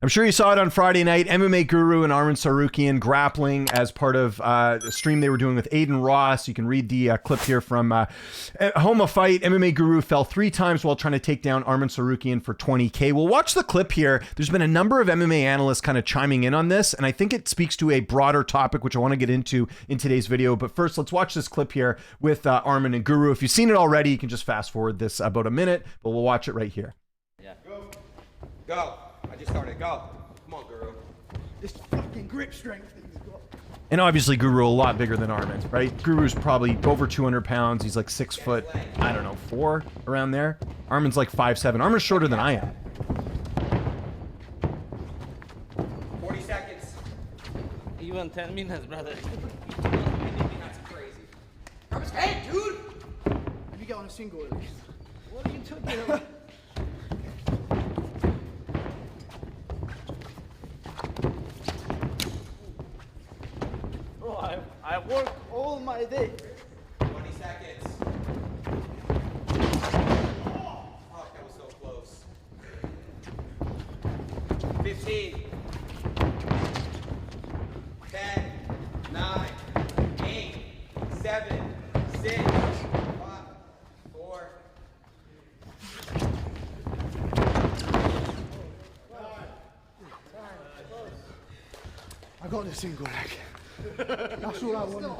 I'm sure you saw it on Friday night. MMA Guru and Sarukian grappling as part of a stream they were doing with Aiden Ross. You can read the clip here from Home of Fight. MMA Guru fell 3 times while trying to take down Sarukian for 20K. We'll watch the clip here. There's been a number of MMA analysts kind of chiming in on this, and I think it speaks to a broader topic, which I want to get into in today's video. But first, let's watch this clip here with Armin and Guru. If you've seen it already, you can just fast forward this about a minute, but we'll watch it right here. Yeah. Go. I just started. Go. Come on, Guru. This fucking grip strength that he's got. And obviously Guru a lot bigger than Armin, right? Guru's probably over 200 pounds. He's like 6 foot, I don't know, 4 around there. Armin's like 5'7". Armin's shorter than I am. 40 seconds. Even 10 minutes, brother. That's crazy. Grab his head, dude. Let me get on a single at least. What are you talking about? Bro, I work all my day. 20 seconds. Fuck, that was so close. 15. 10. 9. 8. 7. 6. 5. 4. I got the single leg. That's all I wanted.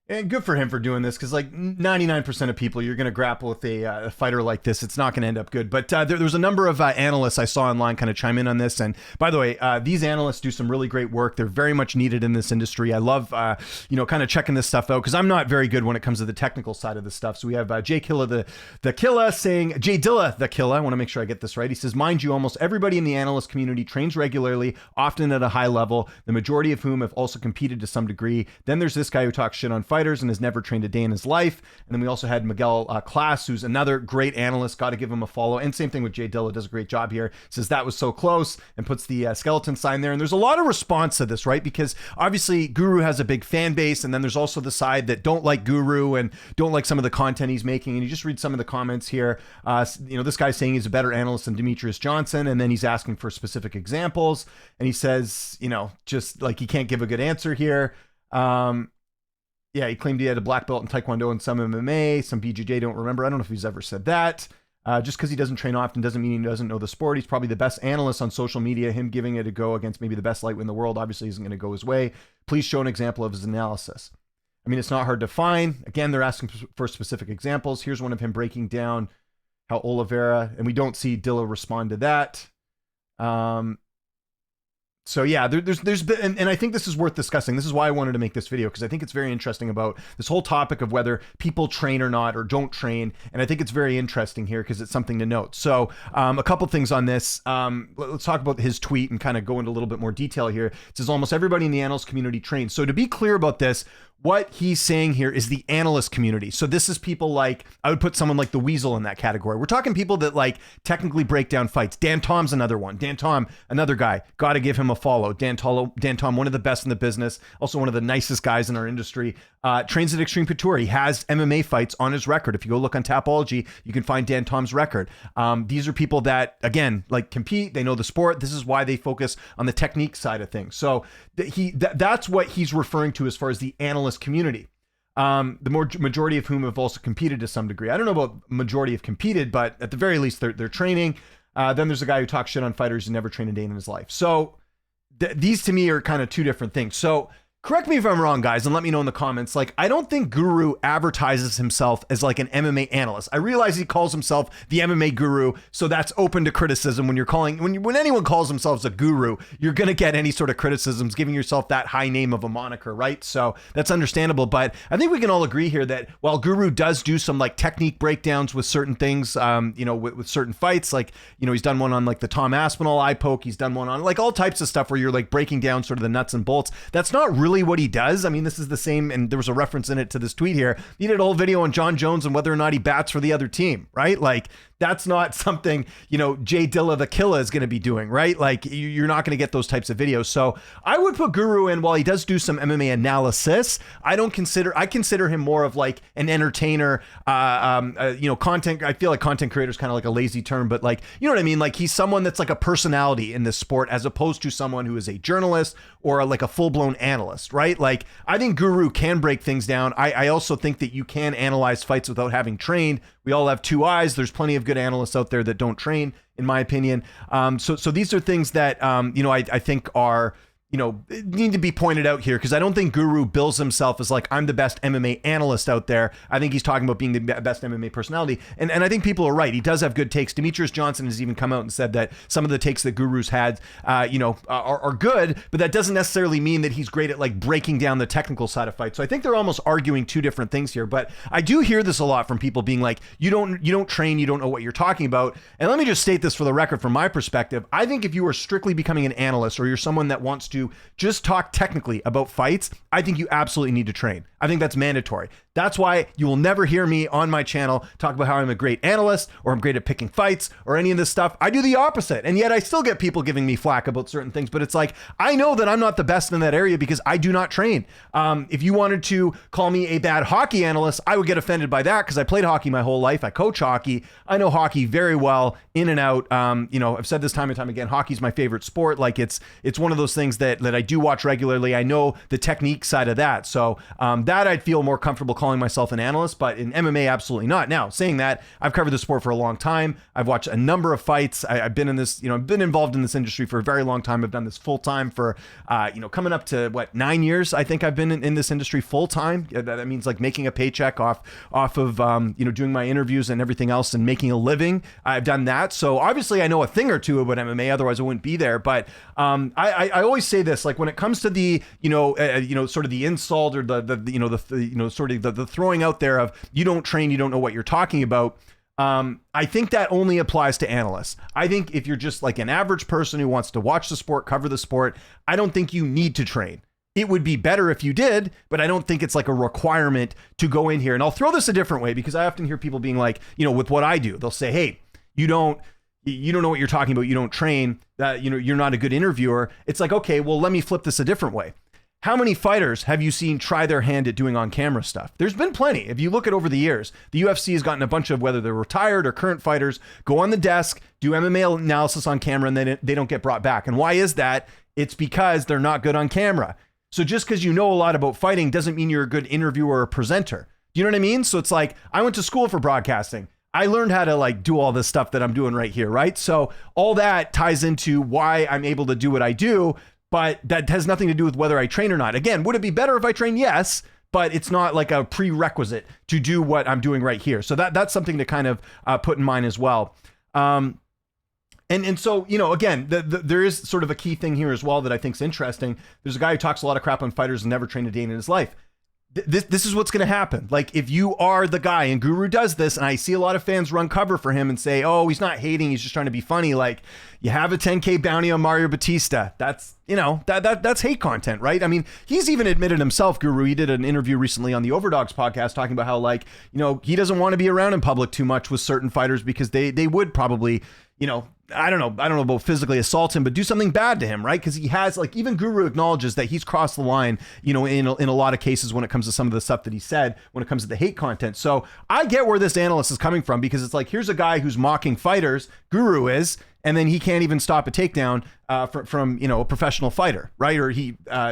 And good for him for doing this, because like 99% of people, you're going to grapple with a fighter like this. It's not going to end up good. But there's a number of analysts I saw online kind of chime in on this. And by the way, these analysts do some really great work. They're very much needed in this industry. I love, kind of checking this stuff out, because I'm not very good when it comes to the technical side of this stuff. So we have Jay Dilla the Killa saying, Jay Dilla the Killa, I want to make sure I get this right. He says, mind you, almost everybody in the analyst community trains regularly, often at a high level, the majority of whom have also competed to some degree. Then there's this guy who talks shit on fighters and has never trained a day in his life. And then we also had Miguel Class, who's another great analyst. Got to give him a follow. And same thing with Jay Dilla, does a great job here. Says that was so close and puts the skeleton sign there. And there's a lot of response to this, right? Because obviously Guru has a big fan base, and then there's also the side that don't like Guru and don't like some of the content he's making. And you just read some of the comments here. This guy's saying he's a better analyst than Demetrius Johnson, and then he's asking for specific examples. And he says, just like he can't give a good answer here. Yeah, he claimed he had a black belt in Taekwondo and some MMA. Some BJJ don't remember. I don't know if he's ever said that. Just because he doesn't train often doesn't mean he doesn't know the sport. He's probably the best analyst on social media. Him giving it a go against maybe the best lightweight in the world obviously isn't going to go his way. Please show an example of his analysis. I mean, it's not hard to find. Again, they're asking for specific examples. Here's one of him breaking down how Oliveira, and we don't see Dilla respond to that. So yeah, there's been, and I think this is worth discussing. This is why I wanted to make this video, because I think it's very interesting about this whole topic of whether people train or not, or don't train. And I think it's very interesting here because it's something to note. So a couple things on this. Let's talk about his tweet and kind of go into a little bit more detail here. It says almost everybody in the analyst community trains. So to be clear about this, what he's saying here is the analyst community. So this is people like, I would put someone like the Weasel in that category. We're talking people that like technically break down fights. Dan Tom's another one. Dan Tom, another guy. Got to give him a follow. Dan Tom, one of the best in the business. Also one of the nicest guys in our industry. Trains at Extreme Couture. He has MMA fights on his record. If you go look on Tapology, you can find Dan Tom's record. These are people that, again, like compete. They know the sport. This is why they focus on the technique side of things. So that's what he's referring to as far as the analyst community. The majority of whom have also competed to some degree. I don't know about majority have competed, but at the very least, they're training. Then there's a guy who talks shit on fighters who never trained a day in his life. So these to me are kind of two different things. So correct me if I'm wrong, guys, and let me know in the comments. Like, I don't think Guru advertises himself as like an MMA analyst. I realize he calls himself the MMA Guru, so that's open to criticism. When anyone calls themselves a guru, you're gonna get any sort of criticisms, giving yourself that high name of a moniker, right? So that's understandable. But I think we can all agree here that while Guru does do some like technique breakdowns with certain things, with certain fights, like he's done one on like the Tom Aspinall eye poke. He's done one on like all types of stuff where you're like breaking down sort of the nuts and bolts. That's not really what he does. I mean, this is the same, and there was a reference in it to this tweet here. He did a whole video on John Jones and whether or not he bats for the other team, right? Like, that's not something, you know, Jay Dilla the Killer is going to be doing, right? Like you're not going to get those types of videos. So I would put Guru in, while he does do some MMA analysis. I consider him more of like an entertainer, you know, content. I feel like content creator is kind of like a lazy term, but like, you know what I mean? Like he's someone that's like a personality in this sport, as opposed to someone who is a journalist or like a full-blown analyst, right? Like I think Guru can break things down. I also think that you can analyze fights without having trained. We all have two eyes. There's plenty of good analysts out there that don't train, in my opinion. So these are things that, you know, I think are, you know, need to be pointed out here, because I don't think Guru bills himself as like, I'm the best MMA analyst out there. I think he's talking about being the best MMA personality. And I think people are right. He does have good takes. Demetrius Johnson has even come out and said that some of the takes that Guru's had, you know, are good, but that doesn't necessarily mean that he's great at like breaking down the technical side of fights. So I think they're almost arguing two different things here. But I do hear this a lot from people being like, you don't train, you don't know what you're talking about. And let me just state this for the record, from my perspective. I think if you are strictly becoming an analyst, or you're someone that wants to just talk technically about fights, I think you absolutely need to train. I think that's mandatory. That's why you will never hear me on my channel talk about how I'm a great analyst, or I'm great at picking fights, or any of this stuff. I do the opposite. And yet I still get people giving me flack about certain things, but it's like, I know that I'm not the best in that area because I do not train. If you wanted to call me a bad hockey analyst, I would get offended by that, because I played hockey my whole life. I coach hockey. I know hockey very well, in and out. You know, I've said this time and time again, hockey's my favorite sport. Like it's one of those things that I do watch regularly. I know the technique side of that. So that I'd feel more comfortable calling myself an analyst, but in MMA, absolutely not. Now, saying that, I've covered the sport for a long time. I've watched a number of fights. I've been in this, you know, I've been involved in this industry for a very long time. I've done this full time for, you know, coming up to 9 years. I think I've been in this industry full time. That means like making a paycheck off of, you know, doing my interviews and everything else and making a living. I've done that. So obviously I know a thing or two about MMA, otherwise I wouldn't be there. But I always say this, like when it comes to the, you know, sort of the insult, or sort of the throwing out there of you don't train, you don't know what you're talking about. I think that only applies to analysts. I think if you're just like an average person who wants to watch the sport, cover the sport, I don't think you need to train. It would be better if you did, but I don't think it's like a requirement to go in here. And I'll throw this a different way, because I often hear people being like, you know, with what I do, they'll say, hey, you don't know what you're talking about. You don't train, you know, you're not a good interviewer. It's like, okay, well, let me flip this a different way. How many fighters have you seen try their hand at doing on-camera stuff? There's been plenty. If you look at over the years, the UFC has gotten a bunch of, whether they're retired or current fighters, go on the desk, do MMA analysis on camera, and then they don't get brought back. And why is that? It's because they're not good on camera. So just because you know a lot about fighting doesn't mean you're a good interviewer or presenter. Do you know what I mean? So it's like, I went to school for broadcasting. I learned how to like do all this stuff that I'm doing right here, right? So all that ties into why I'm able to do what I do. But that has nothing to do with whether I train or not. Again, would it be better if I train? Yes, but it's not like a prerequisite to do what I'm doing right here. So that's something to kind of put in mind as well. And so, you know, again, there is sort of a key thing here as well that I think is interesting. There's a guy who talks a lot of crap on fighters and never trained a day in his life. This is what's going to happen. Like if you are the guy, and Guru does this, and I see a lot of fans run cover for him and say, oh, he's not hating, he's just trying to be funny. Like you have a 10K bounty on Mario Batista. That's, you know, that's hate content, right? I mean, he's even admitted himself, Guru. He did an interview recently on the Overdogs podcast talking about how, like, you know, he doesn't want to be around in public too much with certain fighters because they would probably, you know, I don't know about physically assault him, but do something bad to him, right? Because he has, like, even Guru acknowledges that he's crossed the line, you know, in a lot of cases when it comes to some of the stuff that he said, when it comes to the hate content. So I get where this analyst is coming from, because it's like, here's a guy who's mocking fighters, Guru is, and then he can't even stop a takedown from you know, a professional fighter, right? Or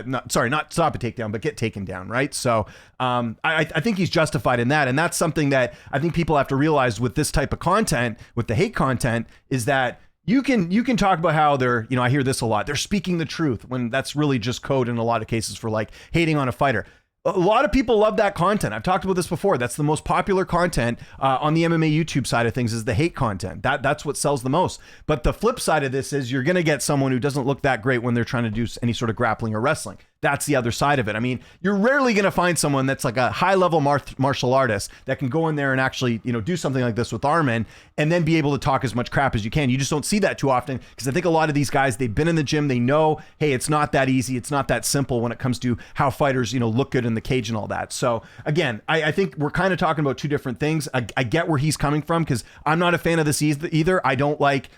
not stop a takedown, but get taken down, right? So I think he's justified in that, and that's something that I think people have to realize with this type of content, with the hate content, is that you can talk about how they're, you know, I hear this a lot, they're speaking the truth, when that's really just code in a lot of cases for like hating on a fighter. A lot of people love that content. I've talked about this before. That's the most popular content on the MMA YouTube side of things, is the hate content. That's what sells the most. But the flip side of this is you're going to get someone who doesn't look that great when they're trying to do any sort of grappling or wrestling. that's the other side of it. I mean, you're rarely going to find someone that's like a high level martial artist that can go in there and actually, do something like this with Armin and then be able to talk as much crap as you can. You just don't see that too often, because I think a lot of these guys, they've been in the gym, they know, hey, it's not that easy, it's not that simple when it comes to how fighters, look good in the cage and all that. So again, I think we're kind of talking about two different things. I get where he's coming from, because I'm not a fan of this either. I don't like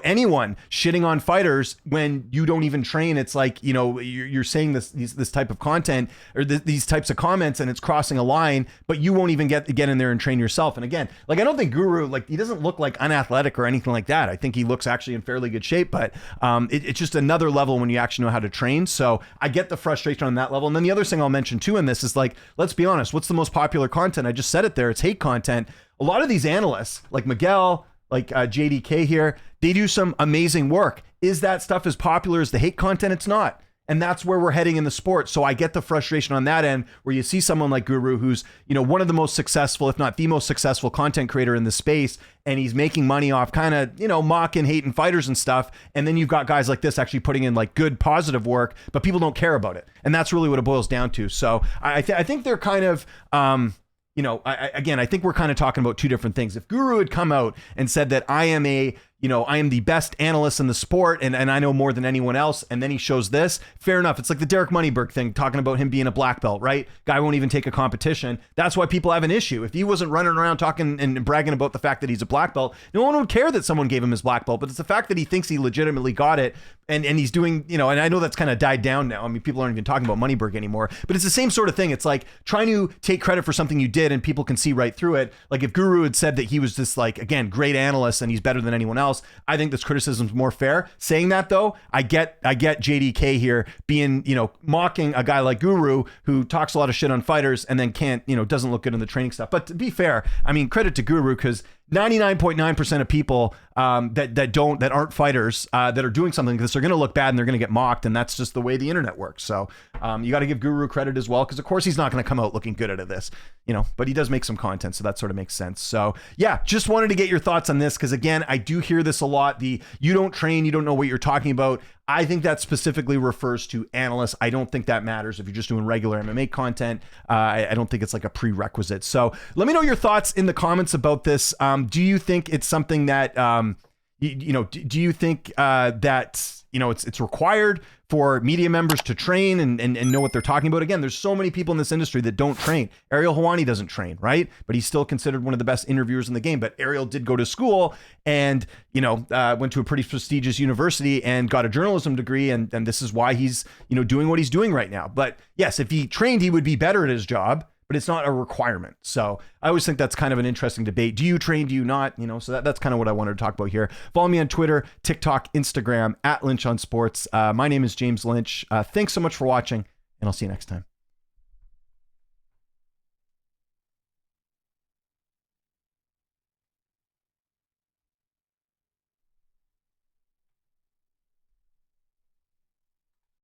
anyone shitting on fighters when you don't even train. It's like, you're saying this type of content or these types of comments, and it's crossing a line, but you won't even get in there and train yourself. And again, like, I don't think Guru, like, he doesn't look like unathletic or anything like that. I think he looks actually in fairly good shape, but it's just another level when you actually know how to train. So I get the frustration on that level. And then the other thing I'll mention too in this is, like, let's be honest, what's the most popular content? I just said it there. It's hate content. A lot of these analysts, like Miguel, like JDK here, they do some amazing work. Is that stuff as popular as the hate content? It's not. And that's where we're heading in the sport. So I get the frustration on that end, where you see someone like Guru, who's, one of the most successful, if not the most successful content creator in the space, and he's making money off kind of, mocking, hating fighters and stuff. And then you've got guys like this actually putting in like good, positive work, but people don't care about it. And that's really what it boils down to. So I think they're kind of, I think we're kind of talking about two different things. If Guru had come out and said that I am the best analyst in the sport, and I know more than anyone else, and then he shows this, fair enough. It's like the Derek Moneyberg thing, talking about him being a black belt, right? Guy won't even take a competition. That's why people have an issue. If he wasn't running around talking and bragging about the fact that he's a black belt, no one would care that someone gave him his black belt, but it's the fact that he thinks he legitimately got it, and he's doing, and I know that's kind of died down now. I mean, people aren't even talking about Moneyberg anymore, but it's the same sort of thing. It's like trying to take credit for something you did and people can see right through it. Like if Guru had said that he was this, like, again, great analyst and he's better than anyone else, I think this criticism's more fair. Saying that though, I get JDK here being, mocking a guy like Guru who talks a lot of shit on fighters and then can't, doesn't look good in the training stuff. But to be fair, I mean, credit to Guru, because 99.9% of people that aren't fighters that are doing something like this are going to look bad and they're going to get mocked, and that's just the way the internet works. So you got to give Guru credit as well, because of course he's not going to come out looking good at this, but he does make some content, so that sort of makes sense. So yeah, just wanted to get your thoughts on this, because again, I do hear this a lot. You don't train, you don't know what you're talking about. I think that specifically refers to analysts. I don't think that matters if you're just doing regular MMA content. I don't think it's like a prerequisite. So let me know your thoughts in the comments about this. Do you think it's something that, do you think that, it's required for media members to train and know what they're talking about? Again, there's so many people in this industry that don't train. Ariel Helwani doesn't train, right? But he's still considered one of the best interviewers in the game. But Ariel did go to school and, went to a pretty prestigious university and got a journalism degree. And this is why he's, doing what he's doing right now. But yes, if he trained, he would be better at his job, but it's not a requirement. So I always think that's kind of an interesting debate. Do you train? Do you not? So that's kind of what I wanted to talk about here. Follow me on Twitter, TikTok, Instagram, @Lynch on Sports. My name is James Lynch. Thanks so much for watching, and I'll see you next time.